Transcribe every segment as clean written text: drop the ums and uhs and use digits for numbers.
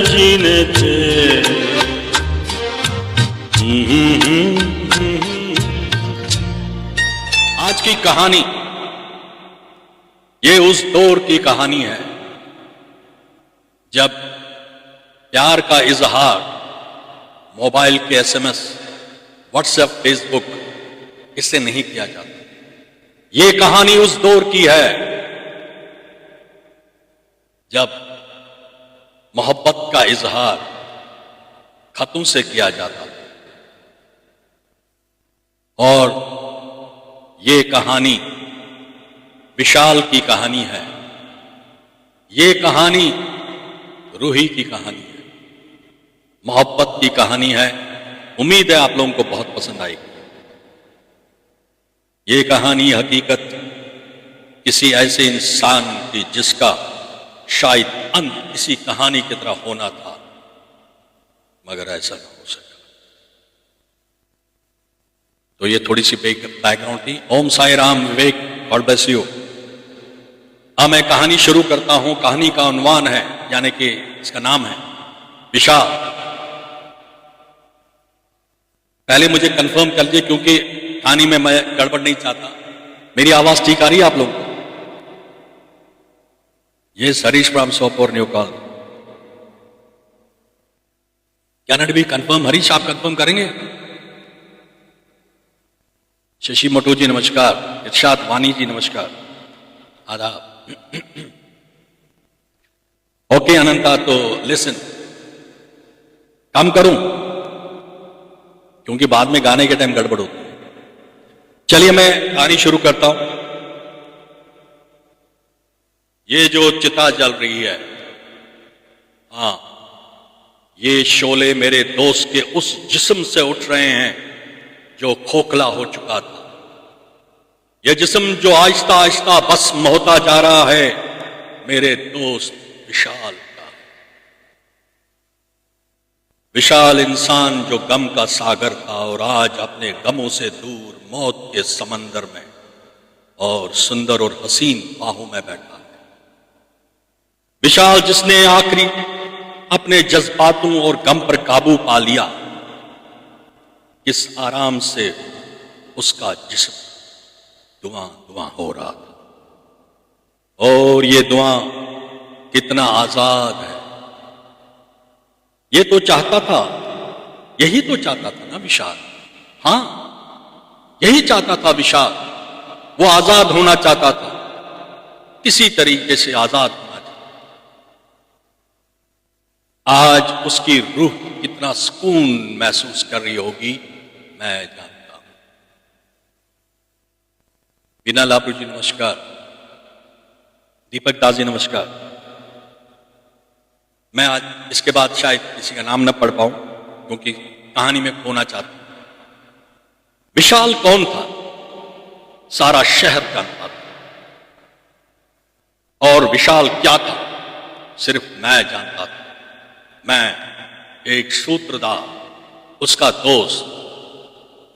जीने थे। आज की कहानी ये उस दौर की कहानी है जब प्यार का इजहार मोबाइल के एसएमएस, व्हाट्सएप, फेसबुक इससे नहीं किया जाता। ये कहानी उस दौर की है जब मोहब्बत का इजहार खतों से किया जाता था। और ये कहानी विशाल की कहानी है। ये कहानी रूही की कहानी है, मोहब्बत की कहानी है। उम्मीद है आप लोगों को बहुत पसंद आएगी। ये कहानी हकीकत किसी ऐसे इंसान की जिसका शायद अंत इसी कहानी की तरह होना था, मगर ऐसा न हो सका। तो ये थोड़ी सी बैकग्राउंड थी। ओम साई राम, विवेक, गॉड ब्लेस यू। अब मैं कहानी शुरू करता हूं। कहानी का उन्वान है, यानी कि इसका नाम है विशाल। पहले मुझे कंफर्म कर दिए, क्योंकि कहानी में मैं गड़बड़ नहीं चाहता। मेरी आवाज ठीक आ रही है आप लोगों को? ये Harish from Sopore new call. Can it be confirm? Harish आप कंफर्म करेंगे? शशि मोटू जी नमस्कार। इरशाद वानी जी नमस्कार, आदाब। ओके अनंता, तो लिसन, काम करूं क्योंकि बाद में गाने के टाइम गड़बड़ होती है। चलिए मैं कहानी शुरू करता हूं। ये जो चिता जल रही है, हां, ये शोले मेरे दोस्त के उस जिस्म से उठ रहे हैं जो खोखला हो चुका था। यह जिस्म जो आहिस्ता आहिस्ता भस्म होता जा रहा है मेरे दोस्त विशाल का। विशाल इंसान जो गम का सागर था और आज अपने गमों से दूर मौत के समंदर में और सुंदर और हसीन बाहों में बैठा है। विशाल जिसने आखिरी अपने जज्बातों और गम पर काबू पा लिया, किस आराम से उसका जिस्म धुआं धुआं हो रहा था। और ये धुआं कितना आजाद है। ये तो चाहता था, यही तो चाहता था ना विशाल। हां, यही चाहता था विशाल। वो आजाद होना चाहता था, किसी तरीके से आजाद होना चाहता। आज उसकी रूह कितना सुकून महसूस कर रही होगी, मैं जानता हूं। बीना लापू जी नमस्कार। दीपक दास जी नमस्कार। मैं आज इसके बाद शायद किसी का नाम न पढ़ पाऊं, क्योंकि कहानी में खोना चाहता हूं। विशाल कौन था? सारा शहर जानता था। और विशाल क्या था सिर्फ मैं जानता था। मैं एक सूत्रधार, उसका दोस्त।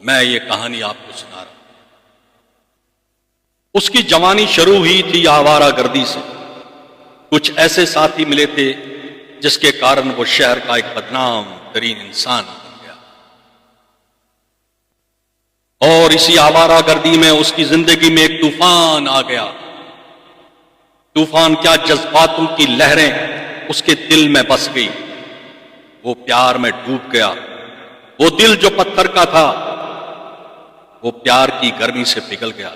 मैं ये कहानी आपको सुना रहा हूं। उसकी जवानी शुरू हुई थी आवारागर्दी से। कुछ ऐसे साथी मिले थे जिसके कारण वो शहर का एक बदनाम तरीन इंसान बन गया। और इसी आवारागर्दी में उसकी जिंदगी में एक तूफान आ गया। तूफान क्या, जज्बातों की लहरें उसके दिल में बस गई। वो प्यार में डूब गया। वो दिल जो पत्थर का था, वो प्यार की गर्मी से पिघल गया।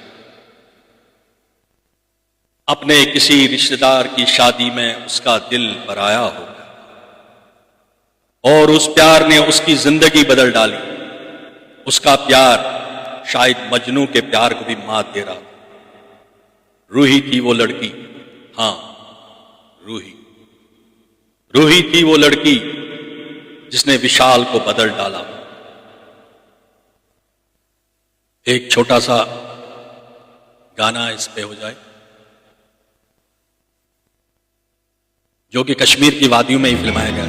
अपने किसी रिश्तेदार की शादी में उसका दिल पराया हो गया और उस प्यार ने उसकी जिंदगी बदल डाली। उसका प्यार शायद मजनू के प्यार को भी मात दे रहा। रूही थी वो लड़की। हां, रूही थी वो लड़की जिसने विशाल को बदल डाला। एक छोटा सा गाना इस पे हो जाए, जो कि कश्मीर की वादियों में ही फिल्माया गया।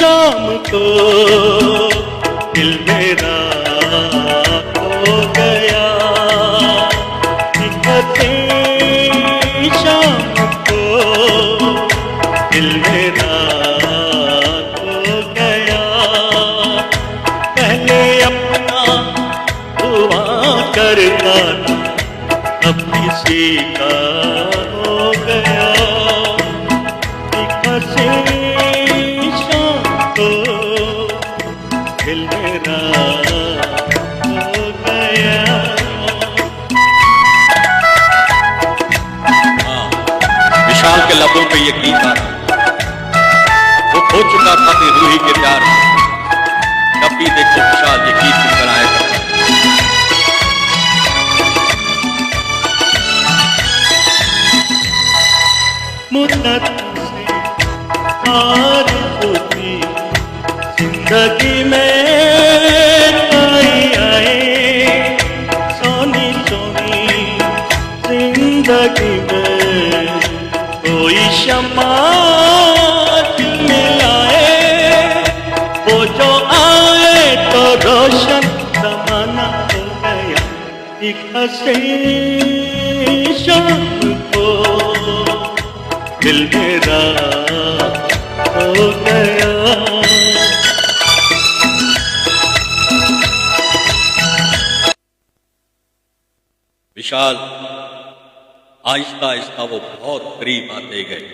शाम को दिल मेरा हो गया, निकलती शाम को दिल मेरा हो गया। पहले अपना हुआ करता था, अब किसी का हो गया। दिल मेरा हो गया। हाँ, विशाल के लबों पे ये गीत आ वो खो चुका था अपनी रूही के प्यार में। जब भी देखो विशाल ये गीत सुनकर आएगा। मुद्दत से हार होती जिंदगी में आई आए, सोनी सोनी जिंदगी में कोई शम्मा मिलाए। वो जो आए तो रोशन जमाना हो गया, एक हंसी शाम को दिल मेरा हो गया। विशाल आहिस्ता आहिस्ता वो बहुत करीब आते गए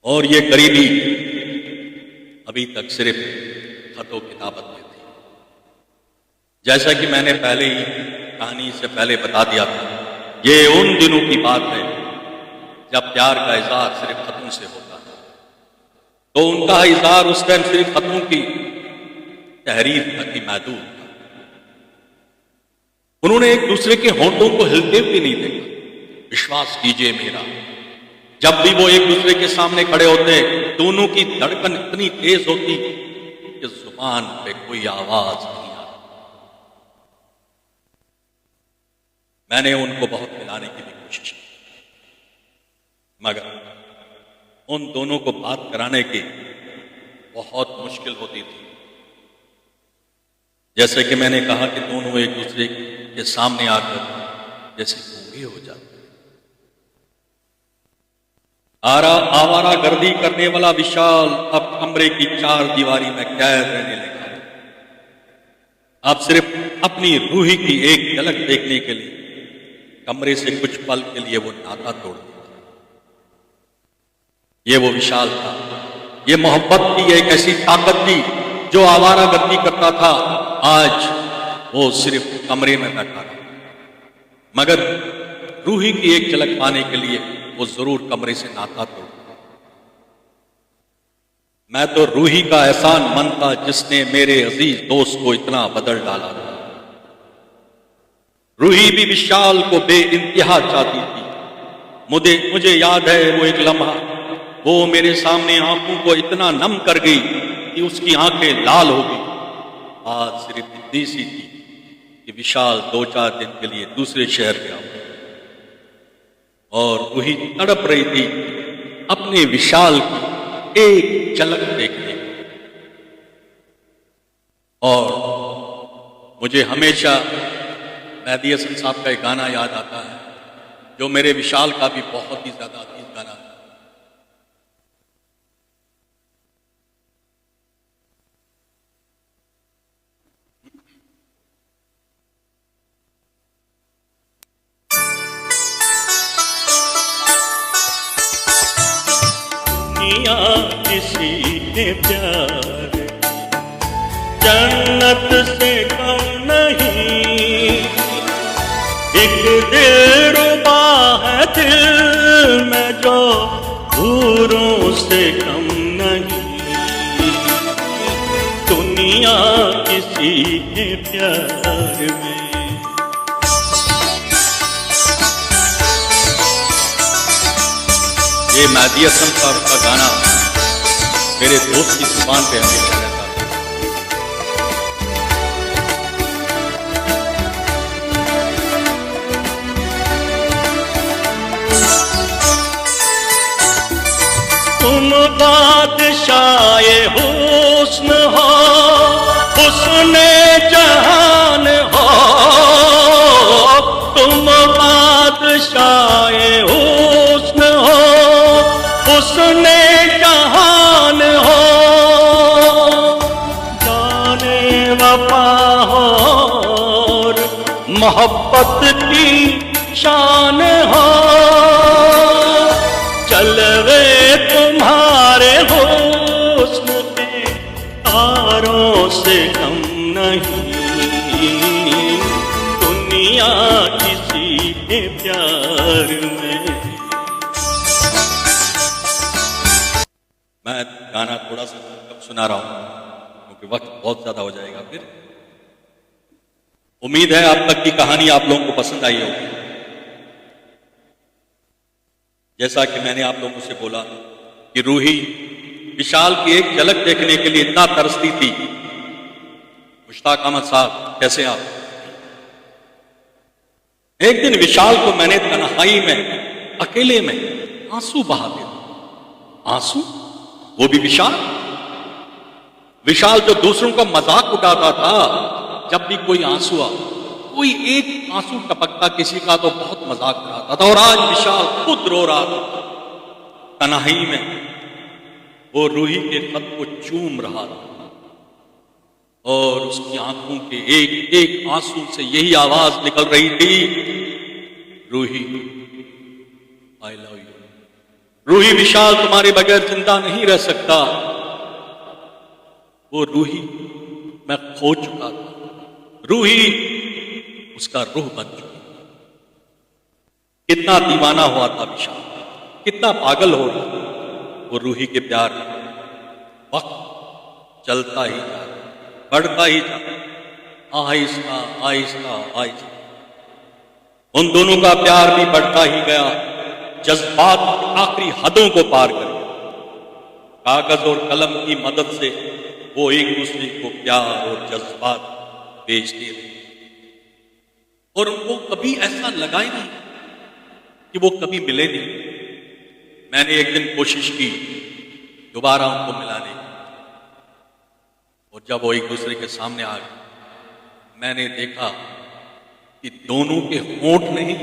और ये करीबी अभी तक सिर्फ खतो किताबत में थी। जैसा कि मैंने पहले ही कहानी से पहले बता दिया था, ये उन दिनों की बात है जब प्यार का इजहार सिर्फ खतों से होता था। तो उनका इजहार उस टाइम सिर्फ खतों की तहरीर तक ही महदूद था। उन्होंने एक दूसरे के होंठों को हिलते हुए नहीं देखा। विश्वास कीजिए मेरा, जब भी वो एक दूसरे के सामने खड़े होते, दोनों की धड़कन इतनी तेज होती कि जुबान पे कोई आवाज नहीं आती। मैंने उनको बहुत मिलाने की भी कोशिश की, मगर उन दोनों को बात कराने की बहुत मुश्किल होती थी। जैसे कि मैंने कहा कि दोनों एक दूसरे के सामने आकर जैसे गूंगे हो जाते। आवारा गर्दी करने वाला विशाल अब कमरे की चार दीवारी में कैद रहने लगा। अब सिर्फ अपनी रूही की एक झलक देखने के लिए कमरे से कुछ पल के लिए वो नाता तोड़ दिया। ये वो विशाल था, ये मोहब्बत की एक ऐसी ताकत थी जो आवारा गर्दी करता था। आज वो सिर्फ कमरे में बैठा था, मगर रूही की एक झलक पाने के लिए वो जरूर कमरे से नाता तोड़। मैं तो रूही का एहसान मंद था जिसने मेरे अजीज दोस्त को इतना बदल डाला था। रूही भी विशाल को बेइंतहा चाहती थी। मुझे याद है वो एक लम्हा, वो मेरे सामने आंखों को इतना नम कर गई कि उसकी आंखें लाल हो गई। आज सिर्फ इतनी सी थी कि विशाल 2-4 दिन के लिए दूसरे शहर गया और वही तड़प रही थी अपने विशाल की एक झलक देखने की। और मुझे हमेशा मेहदी हसन साहब का एक गाना याद आता है जो मेरे विशाल का भी बहुत ही ज्यादा अजीज गाना है। किसी ने प्यार जन्नत से कम नहीं, एक दिलरुबा है दिल में जो हूरों से कम नहीं। दुनिया किसी के प्यार में ये मेहदी हसन साहब का गाना मेरे दोस्त की जुबान पे हमेशा रहता था। बादशाए हुस्न हो, हुस्ने जहान हो, तुम बादशाए हुस्न हो, हुस्ने जहान हो, जाने वफा हो और मोहब्बत की शान हो, चलवे तुम्हारे हुस्न के तारों से कम नहीं, दुनिया किसी के प्यार में। मैं गाना थोड़ा सा कम सुना रहा हूं क्योंकि वक्त बहुत ज्यादा हो जाएगा फिर। उम्मीद है अब तक की कहानी आप लोगों को पसंद आई होगी। जैसा कि मैंने आप लोगों से बोला कि रूही विशाल की एक झलक देखने के लिए इतना तरसती थी। मुश्ताक अहमद साहब, कैसे आप? एक दिन विशाल को मैंने तन्हाई में, अकेले में आंसू बहा दिया। आंसू? वो भी विशाल? विशाल जो दूसरों का मजाक उड़ाता था, जब भी कोई आंसू आ, कोई एक आंसू टपकता किसी का तो बहुत मजाक उड़ाता था। और आज विशाल खुद रो रहा था तन्हाई में, वो रूही के खत को चूम रहा था और उसकी आंखों के एक एक आंसू से यही आवाज निकल रही थी, Ruhi I love you. Ruhi, Vishal तुम्हारे बगैर जिंदा नहीं रह सकता। वो रूही मैं खो चुका था, रूही उसका रूह बन चुकी। कितना दीवाना हुआ था विशाल, कितना पागल हो रहा वो रूही के प्यार में। वक्त चलता ही जा, बढ़ता ही जा, आहिस्ता आहिस्ता आहिस्ता उन दोनों का प्यार भी बढ़ता ही गया, जज्बात की आखिरी हदों को पार कर गया। कागज और कलम की मदद से वो एक दूसरे को प्यार और जज्बात बेचते रहे और उनको कभी ऐसा लगा ही नहीं कि वो कभी मिले नहीं। मैंने एक दिन कोशिश की दोबारा उनको मिलाने की, और जब वो एक दूसरे के सामने आ गए, मैंने देखा कि दोनों के होंठ नहीं,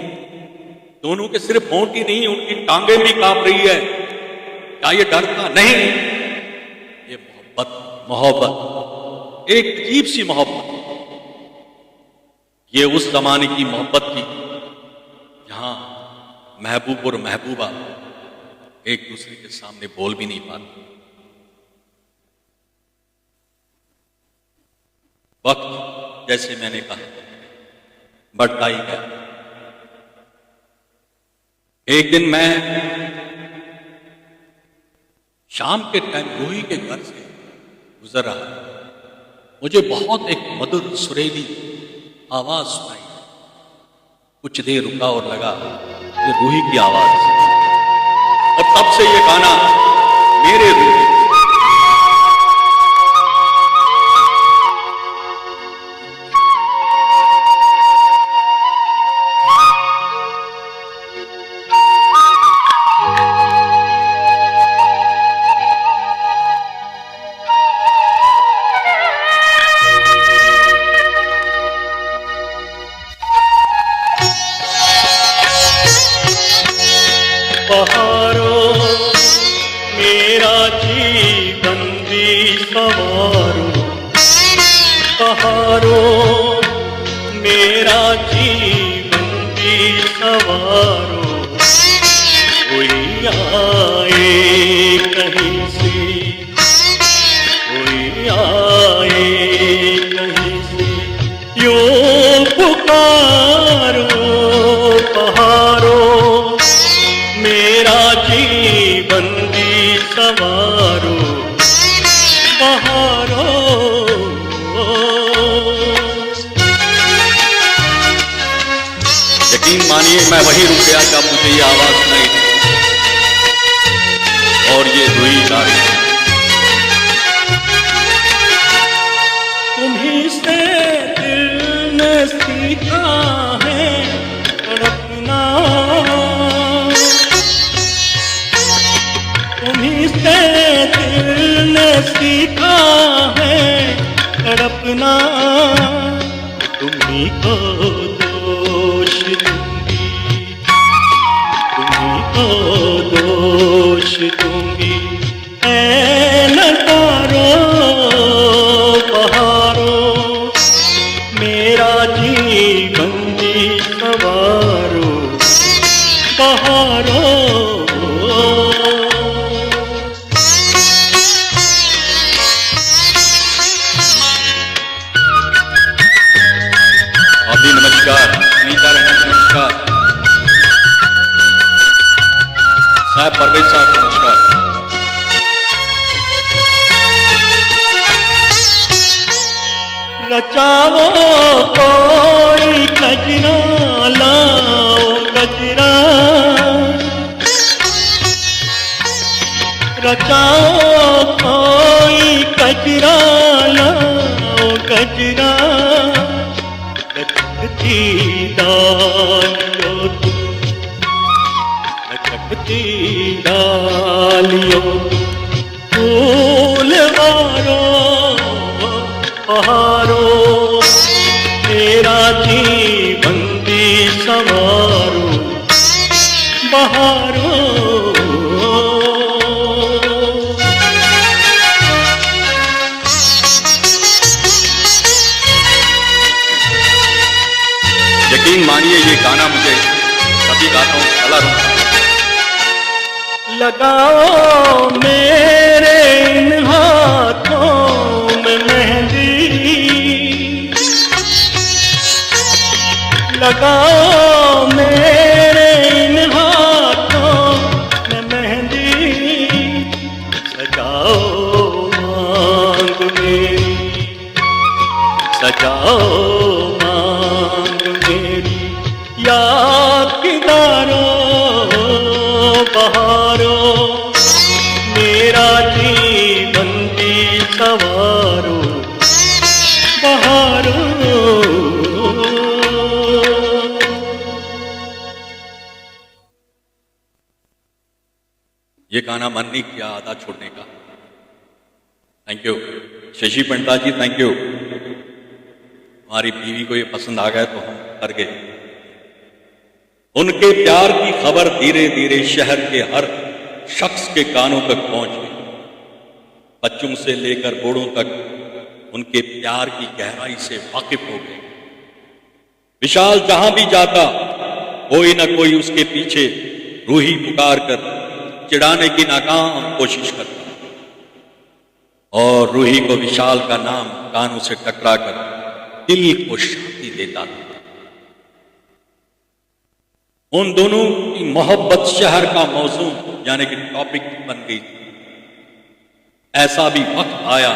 दोनों के सिर्फ होंठ ही नहीं, उनकी टांगें भी कांप रही है। क्या ये डर था? नहीं, ये मोहब्बत, मोहब्बत, एक अजीब सी मोहब्बत। ये उस जमाने की मोहब्बत थी जहां महबूब और महबूबा एक दूसरे के सामने बोल भी नहीं पाते। वक्त, जैसे मैंने कहा, बढ़ता ही गया। एक दिन मैं शाम के टाइम रूही के घर से गुजर रहा, मुझे बहुत एक मधुर सुरीली आवाज सुनाई। कुछ देर रुका और लगा ये रूही की आवाज, और तब से ये गाना मेरे रूही। बहारो मेरा जीवन भी सवारो, बहारो मेरा जीवन भी सवारो, कोई आए कहीं से, कोई आए कहीं से, यूं पुकारो बहारो मेरा जीवन भी सवारो, बहारो। यकीन मानिए मैं वहीं रुक गया जब मुझे ये आवाज सुनाई और ये रूही गा रही थी। तुम्हीं से दिल ने सीखा है तड़पना, तुम्हीं से ने सीखा है तड़पना, तुम्ही को दोष दूंगी, तुम्ही को दोष दूंगी। ऐ नजारो बहारो, मेरा जीवन जी सवारो बहारो। अभी नमस्कार, सुनीता राणा नमस्कार, साहब परवेज साहब नमस्कार। रचाओ कोई कजरा, लाओ कजरा, रचाओ कोई कजरा, लाओ कजरा। लचकती डालियों तुम, लचकती डालियों फूल वारो बहारो, मेरा जीवन भी सवारो बहारो। यकीन मानिए ये गाना मुझे सभी गानों से अलग है। लगाओ मेरे इन हाथों में मेहंदी, लगाओ मेरे इन हाथों में मेहंदी, सजाओ मांग मेरी, सजाओ मांग मेरी, याद की गारो बहारो, मेरा जीवन भी सवारो बहारो। ये गाना मन नहीं किया आधा छोड़ने का। Thank you Shashi Panda ji, thank you. हमारी बीवी को ये पसंद आ गया तो हम कर गए। उनके प्यार की खबर धीरे धीरे शहर के हर शख्स के कानों तक पहुंच गई। बच्चों से लेकर बूढ़ों तक उनके प्यार की गहराई से वाकिफ हो गए। विशाल जहां भी जाता कोई ना कोई उसके पीछे रूही पुकार कर चिढ़ाने की नाकाम कोशिश करता और रूही को विशाल का नाम कानों से टकरा कर दिल को शांति देता था। उन दोनों की मोहब्बत शहर का मौजू यानी कि टॉपिक बन गई थी। ऐसा भी वक्त आया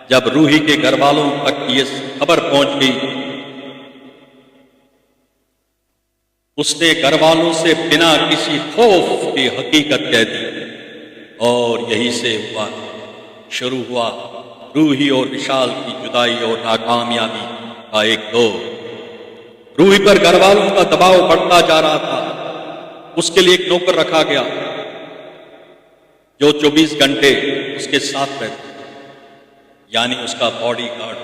जब रूही के घर वालों तक ये खबर पहुंच गई। उसने घर वालों से बिना किसी खौफ की हकीकत कह दी और यही से शुरू हुआ रूही और विशाल की जुदाई और नाकामयाबी का एक दौर। रूही पर घर वालों का दबाव बढ़ता जा रहा था। उसके लिए एक नौकर रखा गया जो 24 घंटे उसके साथ रहता, यानी उसका बॉडी गार्ड।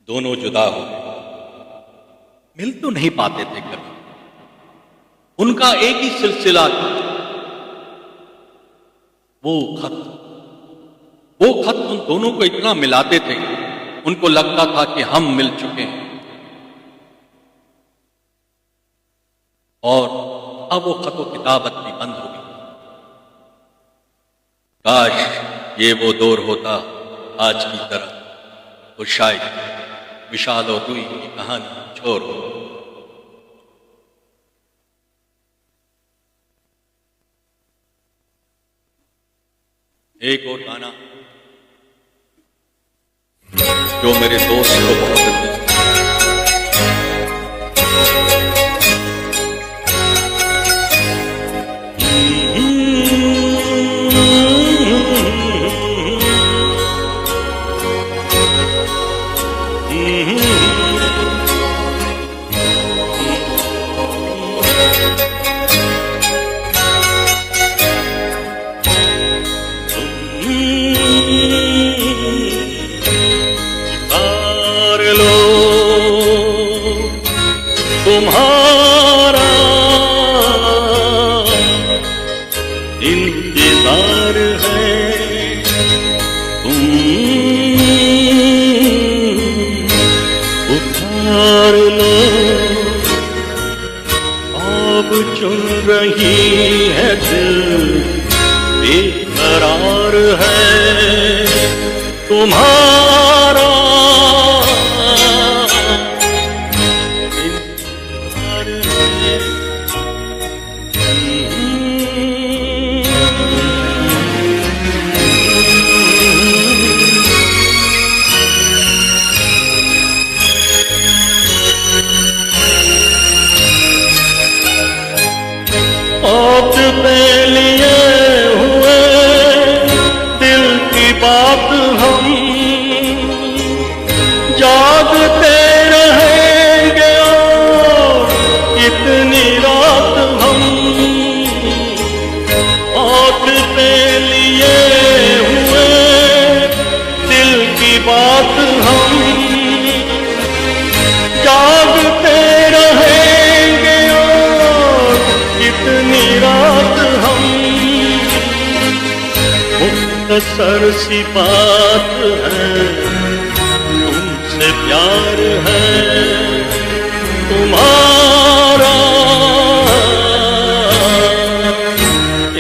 दोनों जुदा हो गए, मिल तो नहीं पाते थे कभी। उनका एक ही सिलसिला था, वो खत उन दोनों को इतना मिलाते थे, उनको लगता था कि हम मिल चुके हैं। और अब वो खतो किताबत भी बंद हो गई। काश ये वो दौर होता आज की तरह, तो शायद विशाल और रूही की कहानी छोड़ हो। एक और गाना जो मेरे दोस्त को बहुत पसंद है। तुम उतार लो, अब चुन रही है दिल, बेकरार है तुम्हारा इंतजार है। औत पे लिए हुए दिल की बात हम जागते रहेंगे और इतनी रात हम। औत पे लिए हुए दिल की बात हम जागते रहेंगे और इतनी रात हम। मुख्तसर सी बात है, तुमसे प्यार है तुम्हारा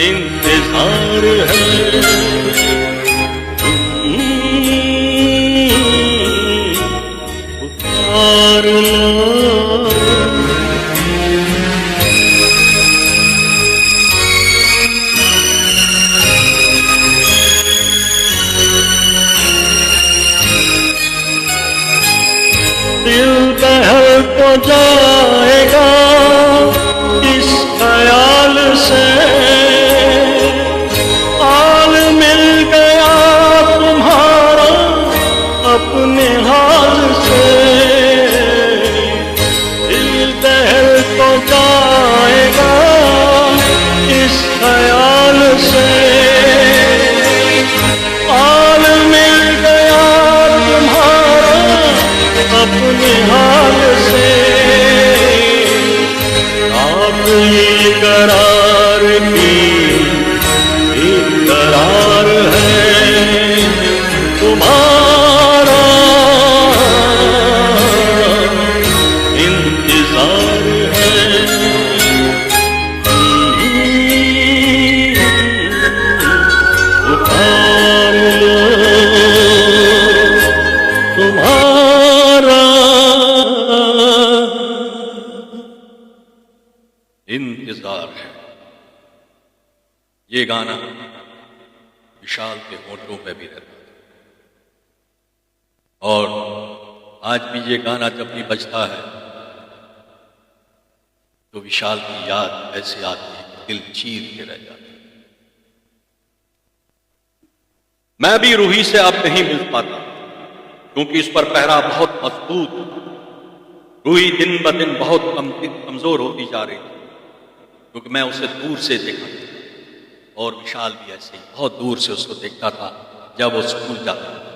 इंतजार है। उतार लो, दिल बहल तो जाएगा इस ख्याल से, हाल मिल गया तुम्हारा अपने हाल से। दिल बहल तो जाएगा इस ख्याल से, हाल मिल गया तुम्हारा अपने हाल से। आप ये करार की बेकरार है तुम्हारा इंतजार है। उतार लो, तुम्हारा इंतजार है। ये गाना विशाल के होठों पे भी रहता है और आज भी ये गाना जब भी बजता है तो विशाल की याद ऐसे आती है कि दिल चीर के रह जाता है। मैं भी रूही से अब नहीं मिल पाता क्योंकि इस पर पहरा बहुत मजबूत। रूही दिन ब दिन बहुत कमजोर होती जा रही थी क्योंकि मैं उसे दूर से देखा था और विशाल भी ऐसे ही बहुत दूर से उसको देखता था जब वो स्कूल जाता था।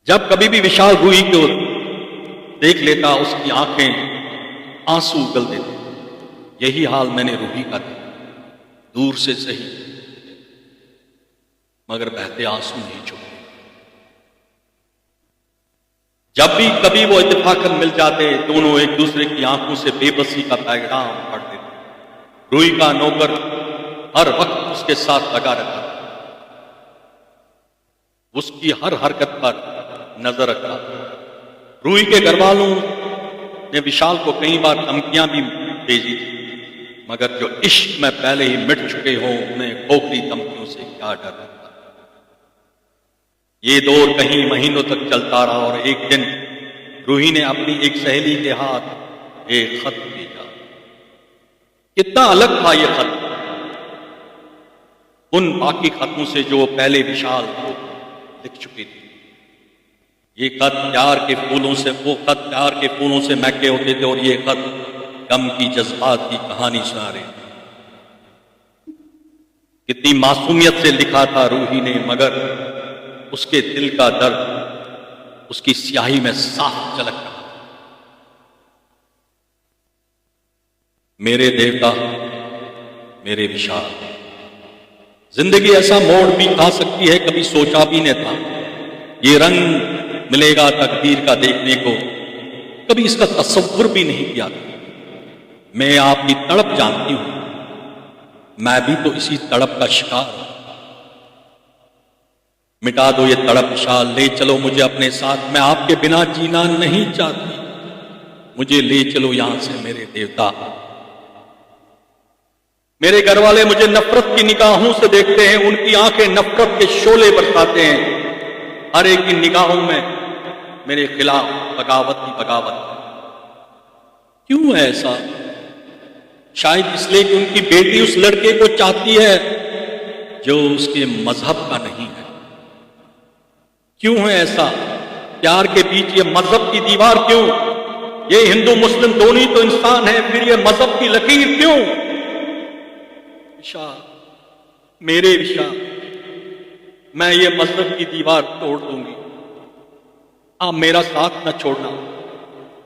जब कभी भी विशाल रूही को देख लेता उसकी आंखें आंसू उगल देती। यही हाल मैंने रूही का देखा, दूर से सही मगर बहते आंसू नहीं छुपे। जब भी कभी वो इत्तेफाकन मिल जाते दोनों एक दूसरे की आंखों से बेबसी का पैगाम पढ़ देते। रूही का नौकर हर वक्त उसके साथ लगा रहता था, उसकी हर हरकत पर नजर रखा। रूही के घरवालों ने विशाल को कई बार धमकियां भी भेजी थी मगर जो इश्क में पहले ही मिट चुके हों उन्हें खोखली धमकियों से क्या डर रहता। ये दौर कहीं महीनों तक चलता रहा और एक दिन रूही ने अपनी एक सहेली के हाथ एक खत भेजा। कितना अलग था ये खत उन बाकी खतों से जो पहले विशाल को लिख चुकी थी। ये खत प्यार के फूलों से, वो खत प्यार के फूलों से महके होते थे और ये खत गम की जज्बात की कहानी सुना रहे थे। कितनी मासूमियत से लिखा था रूही ने मगर उसके दिल का दर्द उसकी स्याही में साफ झलक रहा था। मेरे देवता, मेरे विशाल, जिंदगी ऐसा मोड़ भी खा सकती है, कभी सोचा भी नहीं था ये रंग मिलेगा तकदीर का देखने को, कभी इसका तसव्वुर भी नहीं किया था। मैं आपकी तड़प जानती हूं, मैं भी तो इसी तड़प का शिकार हूं। मिटा दो ये तड़प शाल, ले चलो मुझे अपने साथ, मैं आपके बिना जीना नहीं चाहती, मुझे ले चलो यहां से मेरे देवता। मेरे घर वाले मुझे नफरत की निगाहों से देखते हैं, उनकी आंखें नफरत के शोले बरसाते हैं, हर एक की निगाहों में मेरे खिलाफ बगावत ही बगावत। क्यों है ऐसा? शायद इसलिए कि उनकी बेटी उस लड़के को चाहती है जो उसके मजहब का नहीं है। क्यों है ऐसा? प्यार के बीच ये मजहब की दीवार क्यों? ये हिंदू मुस्लिम दोनों ही तो इंसान है, फिर ये मजहब की लकीर क्यों? विशाल, मेरे विशाल, मैं ये मजहब की दीवार तोड़ दूंगी, आप मेरा साथ न छोड़ना।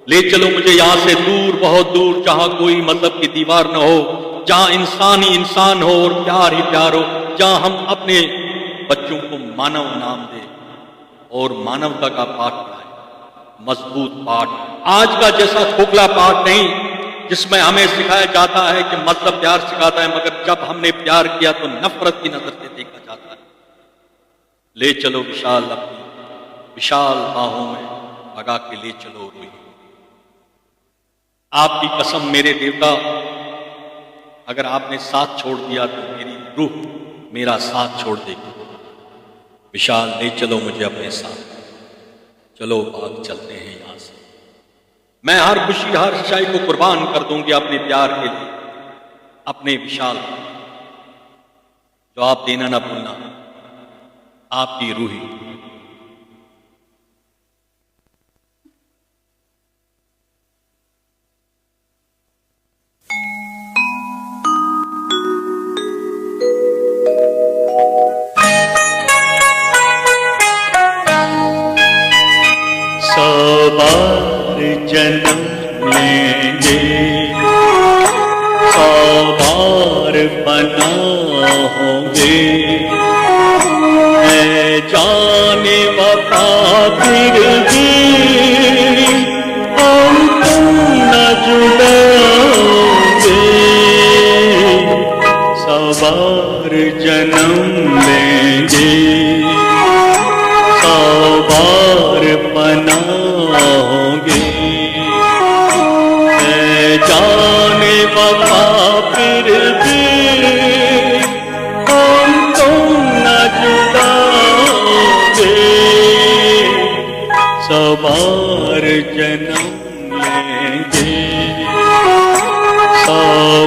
ले चलो मुझे यहां से दूर, बहुत दूर, जहां कोई मजहब की दीवार न हो, जहां इंसान ही इंसान हो और प्यार ही प्यार हो, जहां हम अपने बच्चों को मानव नाम दे और मानवता का पाठ पढ़ाए, मजबूत पाठ, आज का जैसा खोखला पाठ नहीं जिसमें हमें सिखाया जाता है कि मतलब प्यार सिखाता है, मगर जब हमने प्यार किया तो नफरत की नजर से देखा जाता है। ले चलो विशाल, अपनी विशाल बाहों में भगा के ले चलो रूही। आपकी कसम मेरे देवता, अगर आपने साथ छोड़ दिया तो मेरी रूह मेरा साथ छोड़ देगी। विशाल, ले चलो मुझे अपने साथ, चलो भाग चलते हैं यहां से। मैं हर खुशी हर शाई को कुर्बान कर दूंगी अपने प्यार के लिए, अपने विशाल। जवाब देना ना भूलना, आपकी रूही। बार जन्म लेंगे, 100 बार बना होंगे, है जाने वफा फिर भी हम तुम न जुदा होंगे। 100 बार जन्म लेंगे, 100 बार बना होंगे, है जाने वफा फिर भी हम तुम न जुदा होंगे। 100 बार जन्म लेंगे, 100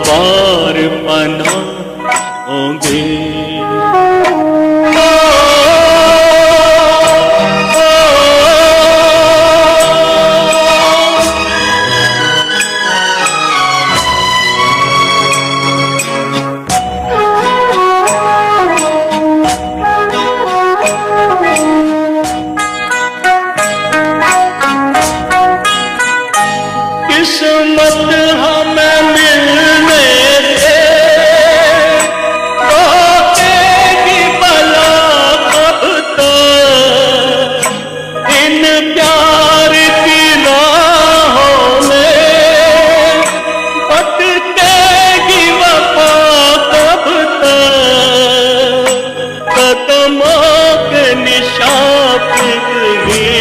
बार बना होंगे। किस्मत हमें मिलने दे, रोकेगी भला कब तक इन प्यार की राहों में, भटकेगी वफा कब तक, कदमों के निशान पिघली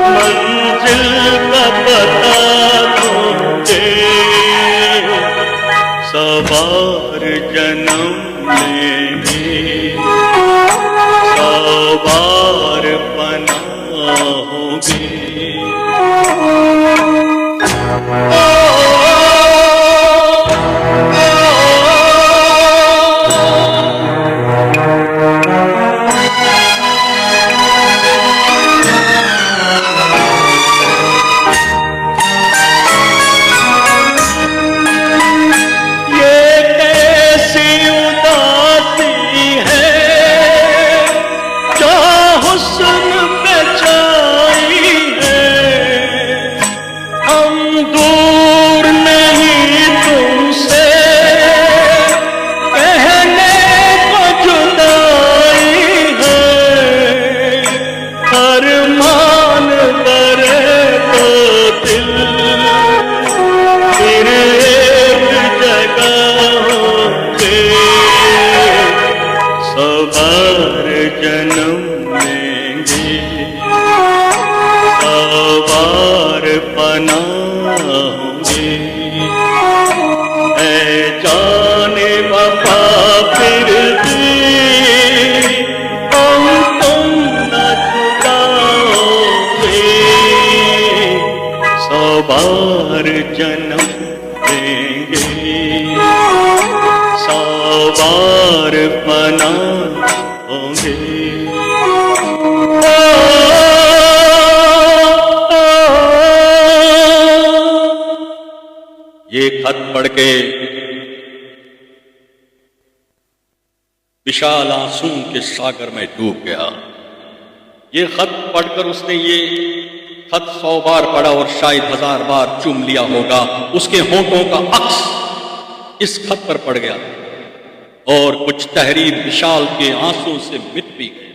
मंजिल का पता ढूंढे। 100 बार जन्म लेंगे, 100 बार बना होंगे। हुस्न पे छाई है, हम दूर बार जन्म लेंगे, 100 बार पनाह होंगे। है जाने वफा फिर भी हम तुम न छुड़ाओगे, 100 बार जन्म लेंगे, 100 बार पनाह होंगे। ये खत पढ़ के विशाल आंसू के सागर में डूब गया। ये खत पढ़कर उसने ये खत 100 बार पढ़ा और शायद 1000 बार चूम लिया होगा। उसके होंठों का अक्स इस खत पर पड़ गया और कुछ तहरीर विशाल के आंसू से मिट भी गए।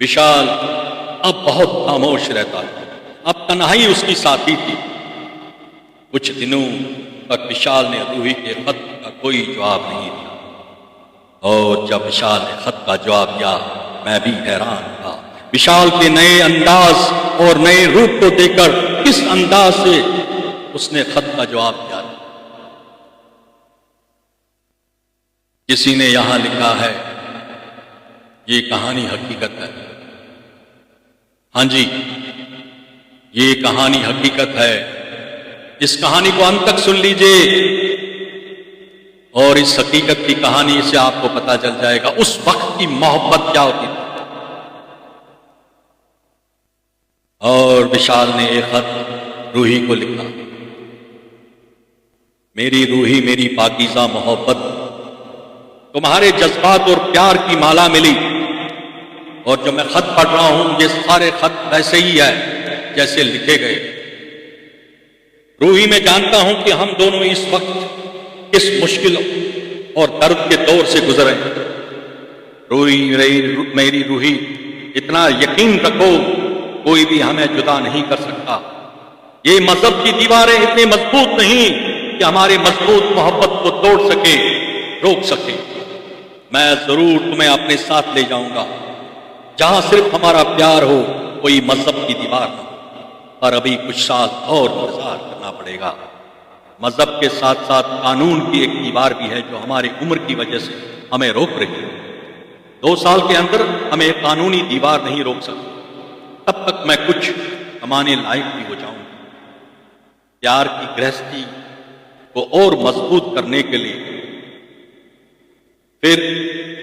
विशाल अब बहुत खामोश रहता था, अब तन्हाई उसकी साथी थी। कुछ दिनों तक विशाल ने रूही के खत का कोई जवाब नहीं दिया और जब विशाल ने खत का जवाब दिया मैं भी हैरान था। विशाल के नए अंदाज और नए रूप को देखकर किस अंदाज से उसने खत का जवाब दिया। किसी ने यहां लिखा है ये कहानी हकीकत है। हां जी, ये कहानी हकीकत है। इस कहानी को अंत तक सुन लीजिए और इस हकीकत की कहानी से आपको पता चल जाएगा उस वक्त की मोहब्बत क्या होती थी। और विशाल ने एक खत रूही को लिखा, मेरी रूही, मेरी पाकीज़ा मोहब्बत, तुम्हारे जज्बात और प्यार की माला मिली और जो मैं खत पढ़ रहा हूं ये सारे खत वैसे ही है जैसे लिखे गए। रूही, मैं जानता हूं कि हम दोनों इस वक्त इस मुश्किल और दर्द के दौर से गुजरे। रूही, मेरी रूही, इतना यकीन रखो कोई भी हमें जुदा नहीं कर सकता। ये मजहब की दीवारें इतनी मजबूत नहीं कि हमारे मजबूत मोहब्बत को तोड़ सके, रोक सके। मैं जरूर तुम्हें अपने साथ ले जाऊंगा जहां सिर्फ हमारा प्यार हो, कोई मजहब की दीवार न हो। पर अभी कुछ साल और इंतजार करना पड़ेगा। मजहब के साथ साथ कानून की एक दीवार भी है जो हमारी उम्र की वजह से हमें रोक रही है। 2 साल के अंदर हमें कानूनी दीवार नहीं रोक सकती। तब तक मैं कुछ कमाने लायक भी हो जाऊंगा। प्यार की गृहस्थी को और मजबूत करने के लिए फिर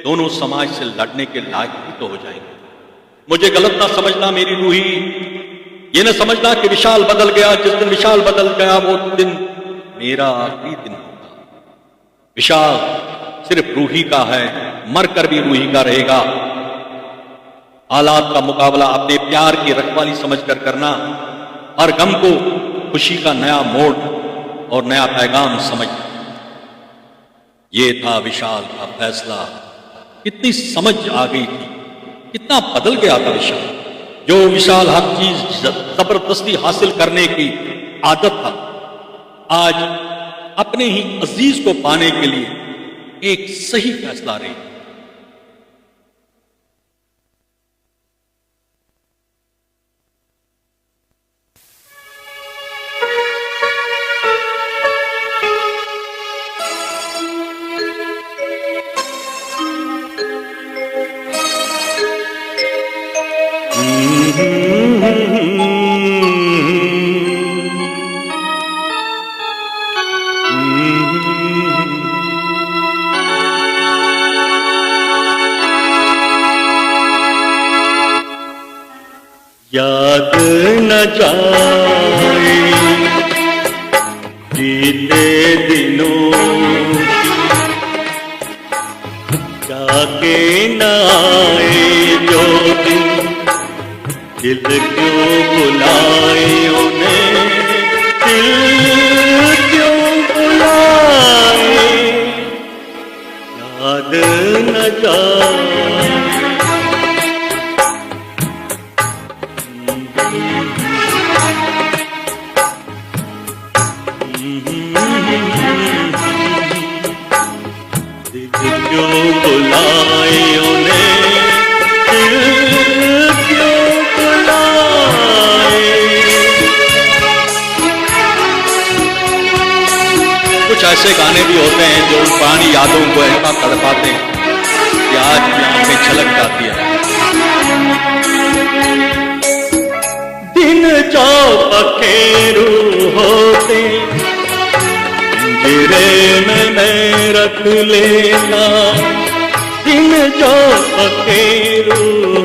दोनों समाज से लड़ने के लायक भी तो हो जाएंगे। मुझे गलत ना समझना मेरी रूही, ये न समझना कि विशाल बदल गया। जिस दिन विशाल बदल गया वो दिन मेरा आखिरी दिन होगा। विशाल सिर्फ रूही का है, मरकर भी रूही का रहेगा। हालात का मुकाबला अपने प्यार की रखवाली समझकर करना, हर गम को खुशी का नया मोड़ और नया पैगाम समझना, ये था विशाल का फैसला। कितनी समझ आ गई थी, कितना बदल गया था विशाल। जो विशाल हर चीज जबरदस्ती हासिल करने की आदत था, आज अपने ही अजीज को पाने के लिए एक सही फैसला रही। याद न जाए बीते दिनों जाके न आए जो दिन, दिल क्यों बुलाए उन्हें, दिल क्यों बुलाए। याद न जाए जो बुलाए उन्हें, दिल क्यों बुलाए। कुछ ऐसे गाने भी होते हैं जो उन पुरानी यादों को ऐसा तड़पाते हैं कि आज भी आंखें छलक जाती है। दिन जो पखेरू होते पिंजरे में मैं रख लेना, दिन जो पखेरू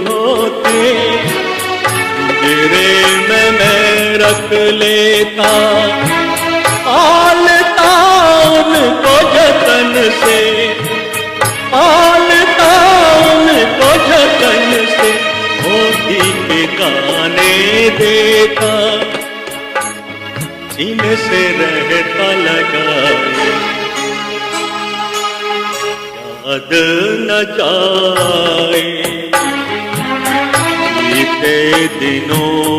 होते पिंजरे में मैं रख लेता, पालता उनको जतन से, पालता उनको जतन से, मोती के गाने देता, सीने से रहता लगाए, याद न जाए बीते दिनों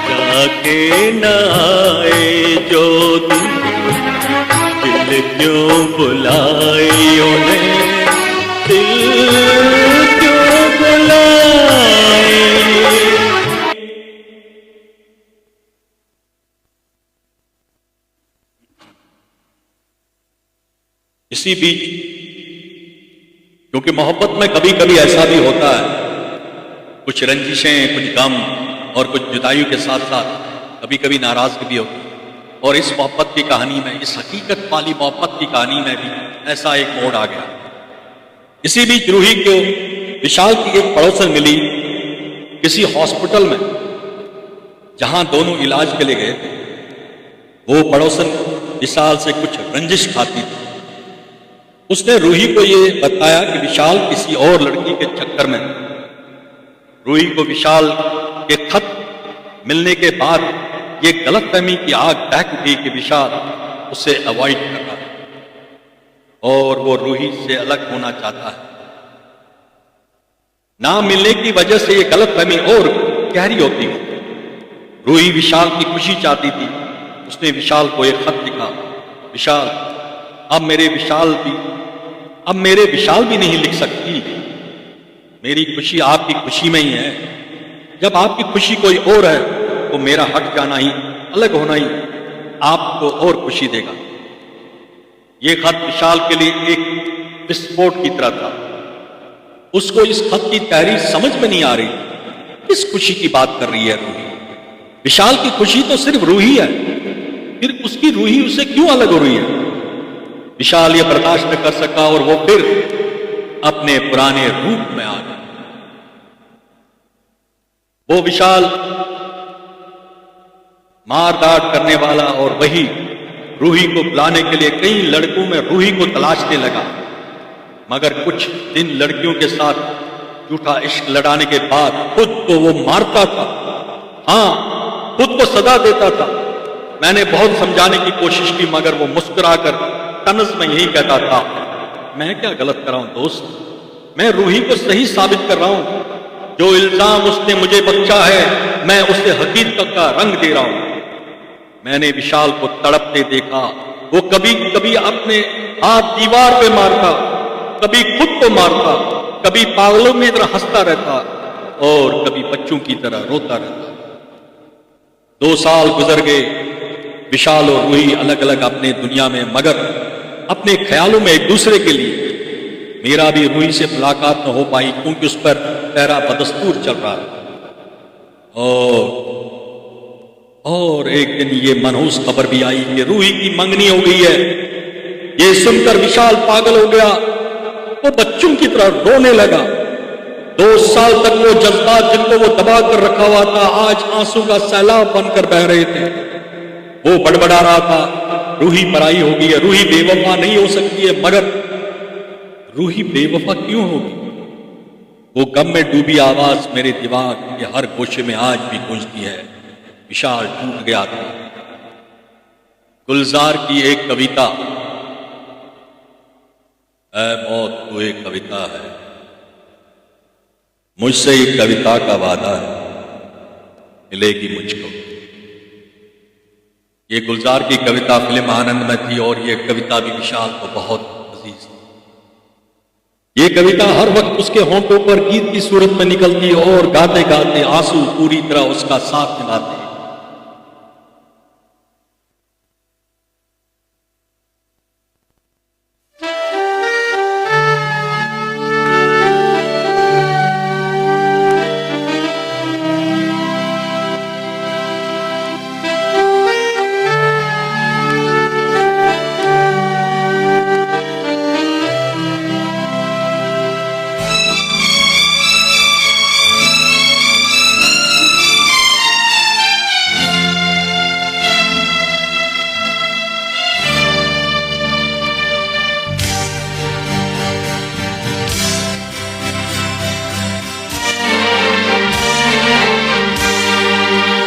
जाके न आए जो दिन, दिल क्यों बुलाए उन्हें, दिल क्यों बुलाए। इसी बीच, क्योंकि मोहब्बत में कभी कभी ऐसा भी होता है, कुछ रंजिशें, कुछ गम और कुछ जुदाई के साथ साथ कभी कभी नाराजगी भी होती है। और इस मोहब्बत की कहानी में, इस हकीकत वाली मोहब्बत की कहानी में भी ऐसा एक मोड़ आ गया। इसी बीच रूही को विशाल की एक पड़ोसन मिली किसी हॉस्पिटल में, जहां दोनों इलाज के लिए गए थे। वो पड़ोसन विशाल से कुछ रंजिश खाती थी। उसने रूही को ये बताया कि विशाल किसी और लड़की के चक्कर में। रूही को विशाल के खत मिलने के बाद ये गलतफहमी की आग दहक उठी कि विशाल उसे अवॉइड कर रहा है और वो रूही से अलग होना चाहता है। ना मिलने की वजह से ये गलतफहमी और गहरी होती है। रूही विशाल की खुशी चाहती थी। उसने विशाल को एक खत लिखा, विशाल अब मेरे विशाल भी नहीं लिख सकती। मेरी खुशी आपकी खुशी में ही है। जब आपकी खुशी कोई और है तो मेरा हट जाना ही, अलग होना ही आपको और खुशी देगा। यह खत विशाल के लिए एक विस्फोट की तरह था। उसको इस खत की तहरीर समझ में नहीं आ रही, किस खुशी की बात कर रही है रूही। विशाल की खुशी तो सिर्फ रूही है, फिर उसकी रूही उससे क्यों अलग हो रही है। विशाल ये बर्दाश्त न कर सका और वो फिर अपने पुराने रूप में आ गया। वो विशाल मारदाट करने वाला और वही रूही को बुलाने के लिए कई लड़कों में रूही को तलाशने लगा, मगर कुछ दिन लड़कियों के साथ झूठा इश्क लड़ाने के बाद खुद को वो मारता था। हाँ, खुद को सजा देता था। मैंने बहुत समझाने की कोशिश की, मगर वो मुस्कुराकर तनस में यही कहता था, मैं क्या गलत कर रहा हूं दोस्त, मैं रूही को सही साबित कर रहा हूं। जो इल्जाम उसने मुझे बख्शा है, मैं उसे हकीकत का रंग दे रहा हूं। मैंने विशाल को तड़पते देखा। वो कभी कभी अपने हाथ दीवार पे मारता, कभी खुद को मारता, कभी पागलों में तरह हंसता रहता और कभी बच्चों की तरह रोता रहता। 2 साल गुजर गए। विशाल और रूही अलग अलग अपने दुनिया में, मगर अपने ख्यालों में एक दूसरे के लिए। मेरा भी रूही से मुलाकात न हो पाई क्योंकि उस पर पहरा बदस्तूर चल रहा है। और एक दिन ये मनहूस खबर भी आई कि रूही की मंगनी हो गई है। ये सुनकर विशाल पागल हो गया। वो बच्चों की तरह रोने लगा। 2 साल तक वो जज्बात जिनको वो दबा कर रखा हुआ था, आज आंसू का सैलाब बनकर बह रहे थे। वो बड़बड़ा रहा था, रूही पराई हो गई है, रूही बेवफा नहीं हो सकती है। मगर रूही बेवफा क्यों होगी? वो गम में डूबी आवाज मेरे दिमाग के हर गोशे में आज भी गूंजती है। विशाल टूट गया था। गुलजार की एक कविता, ऐ मौत तू एक कविता है, मुझसे एक कविता का वादा है, मिलेगी मुझको। ये गुलजार की कविता फिल्म आनंद में थी और ये कविता भी विशाल को बहुत अजीज, ये कविता हर वक्त उसके होंठों पर गीत की सूरत में निकलती और गाते गाते आंसू पूरी तरह उसका साथ निभाते।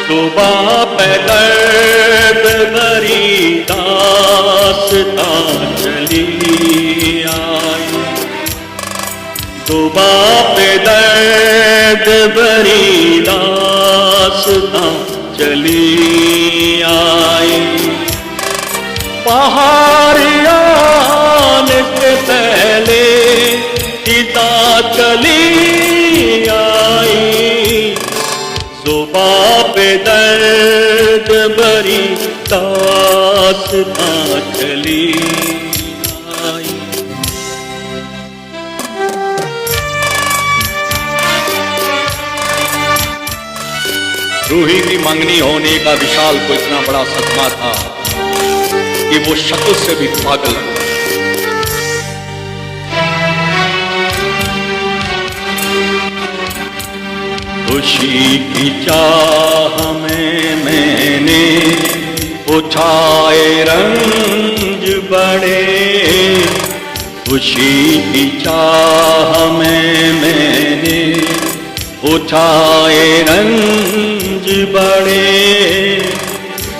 सुबह पे दर्द भरी दास्तां चली आई, सुबह पे दर्द भरी दास्तां चली आई। पहाड़ आने से पहले सीता चली आई, सुबह पे दर्द भरी दास्तां चली आई। रूही की मंगनी होने का विशाल को इतना बड़ा सदमा था कि वो शक्ल से भी पागल हो। खुशी की चाह में मैंने उठाए रंज बड़े, खुशी की चाह में मैंने उठाए रंज बड़े।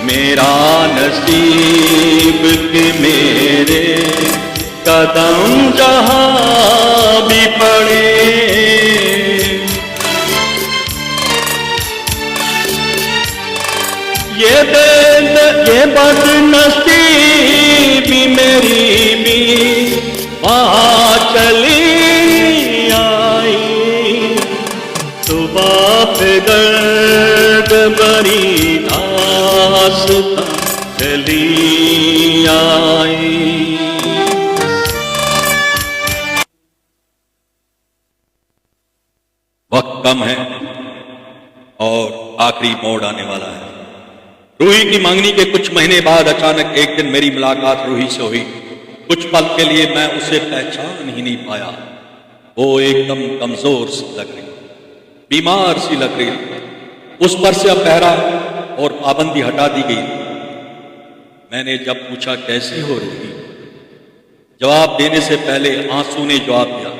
मेरा नसीब कि मेरे कदम जहां भी पड़े, ये बदनसीबी मेरी भी वहाँ चली आई। सुबह पे दर्द भरी दास्तां चली आई। वक्त कम है और आखिरी मोड़ आने वाला है। रूही की मांगनी के कुछ महीने बाद अचानक एक दिन मेरी मुलाकात रूही से हुई। कुछ पल के लिए मैं उसे पहचान ही नहीं पाया। वो एकदम कमजोर सी लग रही, बीमार सी लग रही। उस पर से अब पहरा और पाबंदी हटा दी गई। मैंने जब पूछा कैसी हो रूही, जवाब देने से पहले आंसू ने जवाब दिया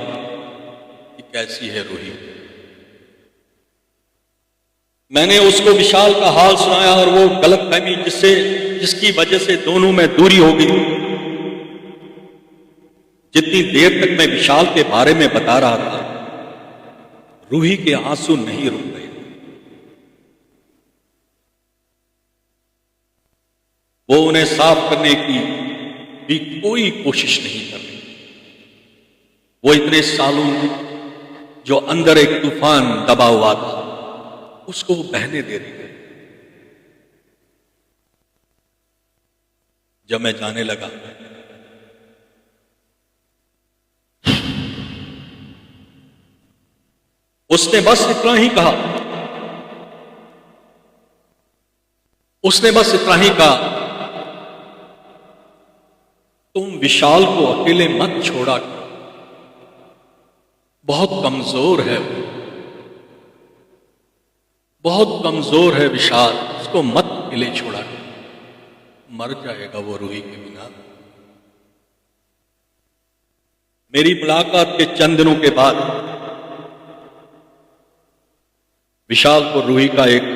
कि कैसी है रूही। मैंने उसको विशाल का हाल सुनाया और वो गलतफहमी जिसकी वजह से दोनों में दूरी हो गई। जितनी देर तक मैं विशाल के बारे में बता रहा था, रूही के आंसू नहीं रुक गए। वो उन्हें साफ करने की भी कोई कोशिश नहीं कर रही। वो इतने सालों जो अंदर एक तूफान दबा हुआ था, उसको बहने दे रही है। जब मैं जाने लगा, उसने बस इतना ही कहा, उसने बस इतना ही कहा, तुम विशाल को अकेले मत छोड़ा, बहुत कमजोर है वो, बहुत कमजोर है विशाल, उसको मत अकेले छोड़ा, मर जाएगा वो रूही के बिना। मेरी मुलाकात के चंद दिनों के बाद विशाल को रूही का एक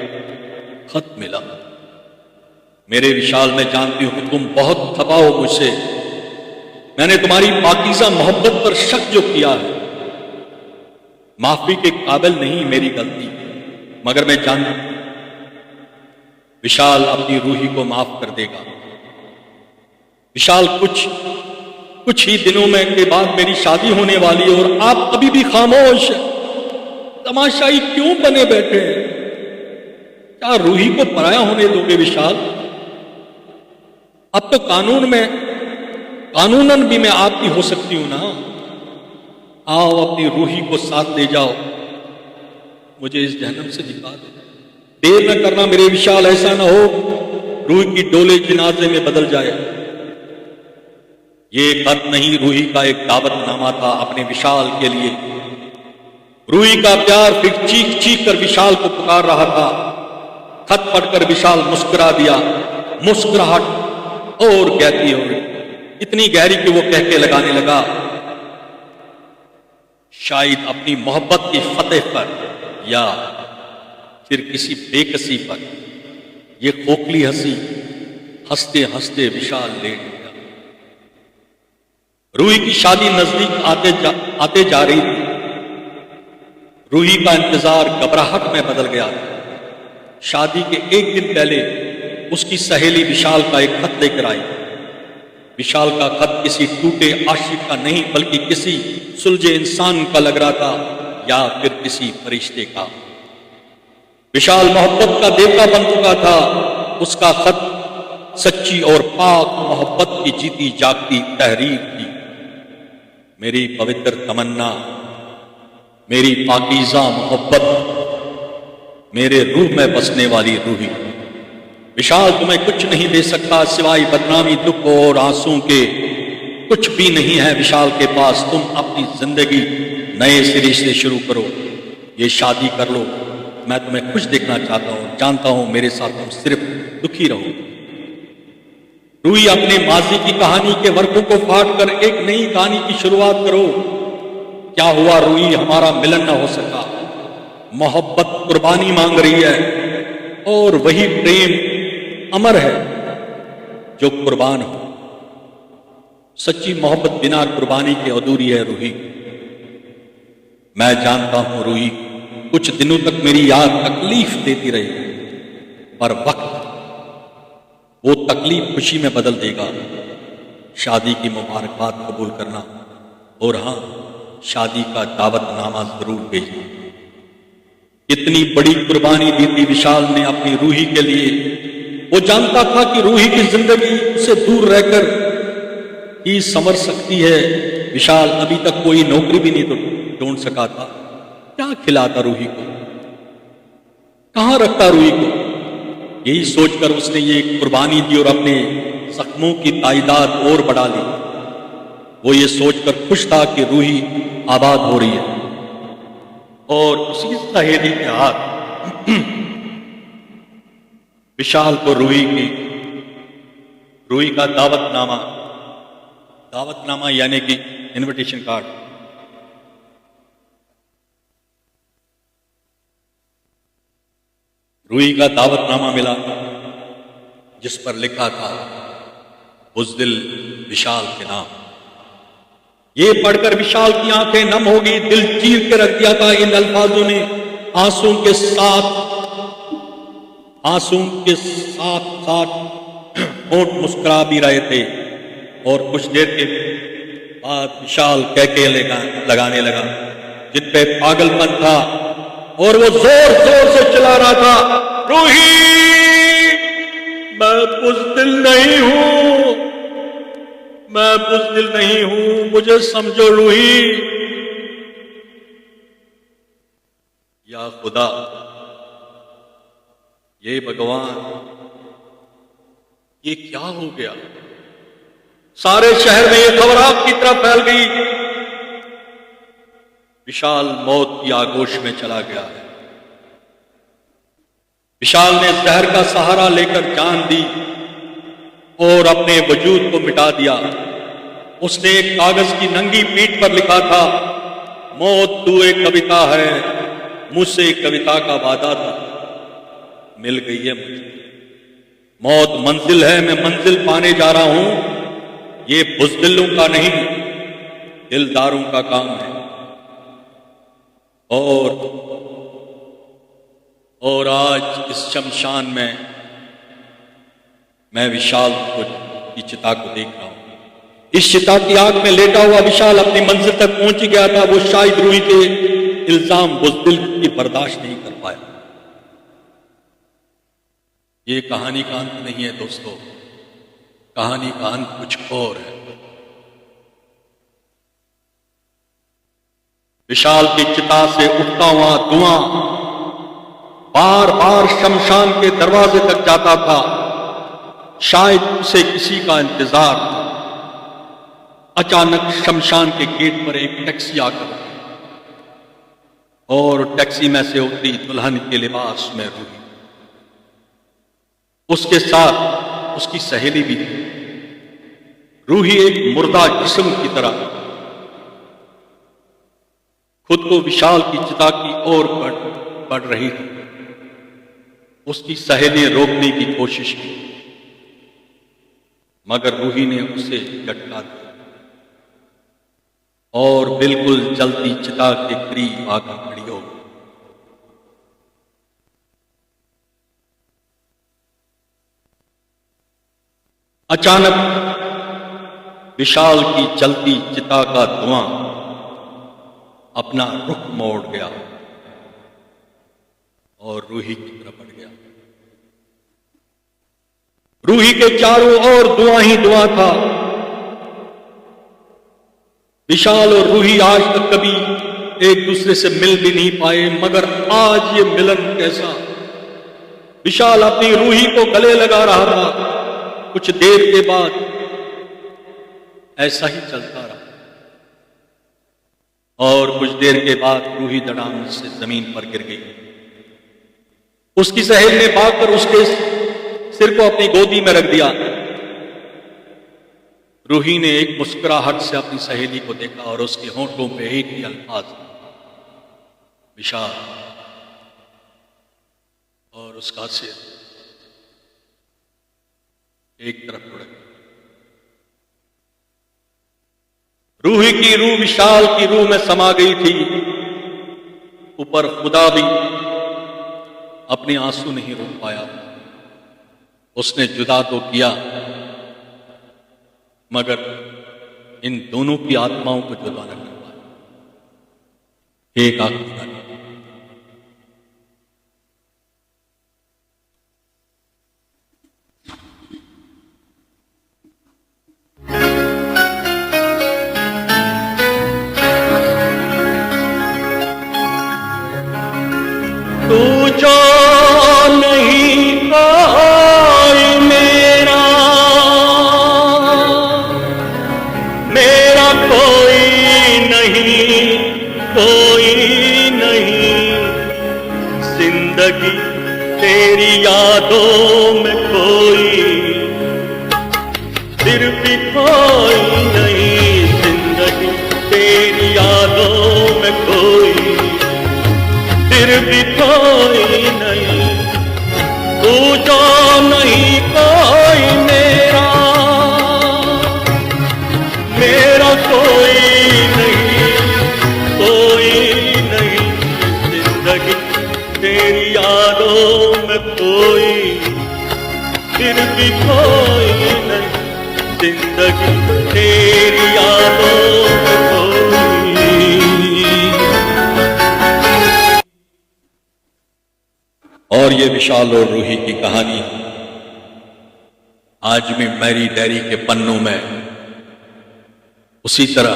खत मिला। मेरे विशाल, मैं जानती हूं तुम बहुत खफा हो मुझसे। मैंने तुम्हारी पाकीज़ा मोहब्बत पर शक जो किया है, माफी के काबिल नहीं मेरी गलती, मगर मैं जानता हूं विशाल अपनी रूही को माफ कर देगा। विशाल कुछ कुछ ही दिनों में के बाद मेरी शादी होने वाली है और आप अभी भी खामोश हैं। तमाशाई क्यों बने बैठे हैं? क्या रूही को पराया होने दोगे विशाल? अब तो कानूनन भी मैं आपकी हो सकती हूं ना। आओ अपनी रूही को साथ ले जाओ, मुझे इस जहन्नम से निकाल दो। देर न करना मेरे विशाल, ऐसा ना हो रूही की डोले जनाजे में बदल जाए। ये खत नहीं, रूही का एक दावतनामा था अपने विशाल के लिए। रूही का प्यार फिर चीख चीख कर विशाल को पुकार रहा था। खत पढ़कर विशाल मुस्कुरा दिया। मुस्कुराहट और गहरी हो गई, इतनी गहरी कि वो कह के लगाने लगा, शायद अपनी मोहब्बत की फतेह पर या फिर किसी बेकसी पर ये खोखली हंसी हंसते हंसते विशाल लेट गया। रूही की शादी नजदीक आते जा रही थी। रूही का इंतजार घबराहट में बदल गया था। शादी के एक दिन पहले उसकी सहेली विशाल का एक खत लेकर आई। विशाल का खत किसी टूटे आशिक का नहीं बल्कि किसी सुलझे इंसान का लग रहा था या फिर किसी फरिश्ते का। विशाल मोहब्बत का देवता बन चुका था। उसका खत सच्ची और पाक मोहब्बत की जीती जागती तहरीर थी। मेरी पवित्र तमन्ना, मेरी पाकीज़ा मोहब्बत, मेरे रूह में बसने वाली रूही। विशाल, तुम्हें कुछ नहीं दे सकता सिवाय बदनामी, दुख और आंसू के। कुछ भी नहीं है विशाल के पास। तुम अपनी जिंदगी नए सिरे से शुरू करो, ये शादी कर लो। मैं तुम्हें खुश देखना चाहता हूं, जानता हूं मेरे साथ तुम सिर्फ दुखी रहो। रूही, अपने माजी की कहानी के वर्कों को फाड़ कर एक नई कहानी की शुरुआत करो। क्या हुआ रूही, हमारा मिलन न हो सका। मोहब्बत कुर्बानी मांग रही है और वही प्रेम अमर है जो कुर्बान हो। सच्ची मोहब्बत बिना कुर्बानी के अधूरी है रूही। मैं जानता हूं रूही, कुछ दिनों तक मेरी याद तकलीफ देती रही, पर वक्त वो तकलीफ खुशी में बदल देगा। शादी की मुबारकबाद कबूल करना और हां, शादी का दावतनामा जरूर भेजना। इतनी बड़ी कुर्बानी दी थी विशाल ने अपनी रूही के लिए। वो जानता था कि रूही की जिंदगी से दूर रहकर ही संवर सकती है। विशाल अभी तक कोई नौकरी भी नहीं तो ढूंढ सका था। क्या खिलाता रूही को, कहां रखता रूही को? यही सोचकर उसने ये कुर्बानी दी और अपने जख्मों की ताइदाद और बढ़ा ली। वो ये सोचकर खुश था कि रूही आबाद हो रही है और उसी सहेली के हाथ विशाल को रूही का दावतनामा यानी कि इनविटेशन कार्ड, रूही का दावतनामा मिला जिस पर लिखा था बुज़दिल विशाल के नाम। ये पढ़कर विशाल की आंखें नम हो गई, दिल चीर के रख दिया था इन अल्फाजों ने। आंसू के साथ होंठ मुस्कुरा भी रहे थे और कुछ देर के बाद विशाल कह के लगाने लगा जिन पे पागलपन था और वो जोर जोर से चिल्ला रहा था, रूही मैं बुज़दिल नहीं हूं, मैं बुज़दिल नहीं हूं, मुझे समझो रूही। या खुदा, ये भगवान, ये क्या हो गया? सारे शहर में ये खबर आपकी तरफ फैल गई। विशाल मौत की आगोश में चला गया है। विशाल ने जहर का सहारा लेकर जान दी और अपने वजूद को मिटा दिया। उसने एक कागज की नंगी पीठ पर लिखा था, मौत तू एक कविता है, मुझसे कविता का वादा था, मिल गई है मुझे। मौत मंजिल है, मैं मंजिल पाने जा रहा हूं। ये बुज़दिलों का नहीं, दिलदारों का काम है। और आज इस शमशान में मैं विशाल की चिता को देख रहा हूं। इस चिता की आग में लेटा हुआ विशाल अपनी मंजिल तक पहुंच ही गया था। वो शायद रूही के इल्जाम बुज़दिल की बर्दाश्त नहीं कर पाया। ये कहानी का अंत नहीं है दोस्तों, कहानी का अंत कुछ और है। विशाल की चिता से उठता हुआ धुआं बार बार शमशान के दरवाजे तक जाता था। शायद उसे किसी का इंतजार था। अचानक शमशान के गेट पर एक टैक्सी आकर रुकी और टैक्सी में से उतरी दुल्हन के लिबास में रूही। उसके साथ उसकी सहेली भी थी। रूही एक मुर्दा जिस्म की तरह खुद को विशाल की चिता की ओर बढ़ रही थी। उसकी सहेली ने रोकने की कोशिश की मगर रूही ने उसे झटका दिया और बिल्कुल जलती चिता के करीब आकर खड़ी हो गई। अचानक विशाल की जलती चिता का धुआं अपना रुख मोड़ गया और रूही की तरफ बढ़ गया। रूही के चारों ओर धुआं ही धुआं था। विशाल और रूही आज तक कभी एक दूसरे से मिल भी नहीं पाए, मगर आज ये मिलन कैसा। विशाल अपनी रूही को गले लगा रहा था। कुछ देर के बाद ऐसा ही चलता रहा और कुछ देर के बाद रूही धड़ाम से जमीन पर गिर गई। उसकी सहेली ने भागकर उसके सिर को अपनी गोदी में रख दिया। रूही ने एक मुस्कुराहट से अपनी सहेली को देखा और उसके होंठों पे एक ही अल्फाज, विशाल, और उसका सिर एक तरफ उड़ गया। रूही की रूह विशाल की रूह में समा गई थी। ऊपर खुदा भी अपने आंसू नहीं रोक पाया। उसने जुदा तो किया मगर इन दोनों की आत्माओं को जुदा न कर पाया। एक आत्मा तू जो नहीं कोई मेरा, मेरा कोई नहीं, कोई नहीं। जिंदगी तेरी यादों में खोई, फिर भी कोई नहीं। जिंदगी तेरी यादों में खोई, फिर भी कोई नहीं। तू जो नहीं कोई मेरा, मेरा कोई नहीं, कोई नहीं। जिंदगी तेरी यादों में खोई, फिर भी कोई नहीं। जिंदगी तेरी यादों में खोई। और ये विशाल और रूही की कहानी आज भी मेरी डायरी के पन्नों में उसी तरह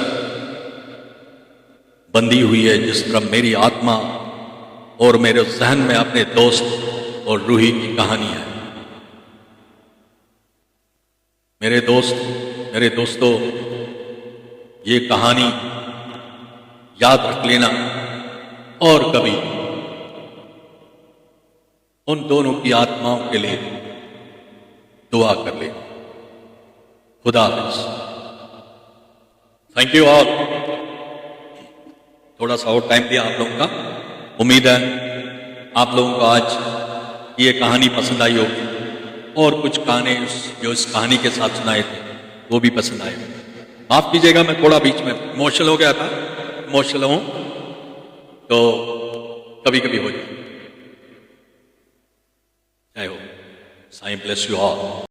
बंधी हुई है जिस तरह मेरी आत्मा और मेरे जहन में अपने दोस्त और रूही की कहानी है। मेरे दोस्तों, ये कहानी याद रख लेना और कभी उन दोनों की आत्माओं के लिए दुआ कर ले। खुदा हाफिज। Thank you all. थोड़ा सा और टाइम दिया आप लोगों का। उम्मीद है आप लोगों को आज ये कहानी पसंद आई होगी और कुछ गाने जो इस कहानी के साथ सुनाए थे वो भी पसंद आए। माफ कीजिएगा, मैं थोड़ा बीच में इमोशनल हो गया था। इमोशनल हूं तो कभी कभी हो जाए। I hope. Saint bless you all.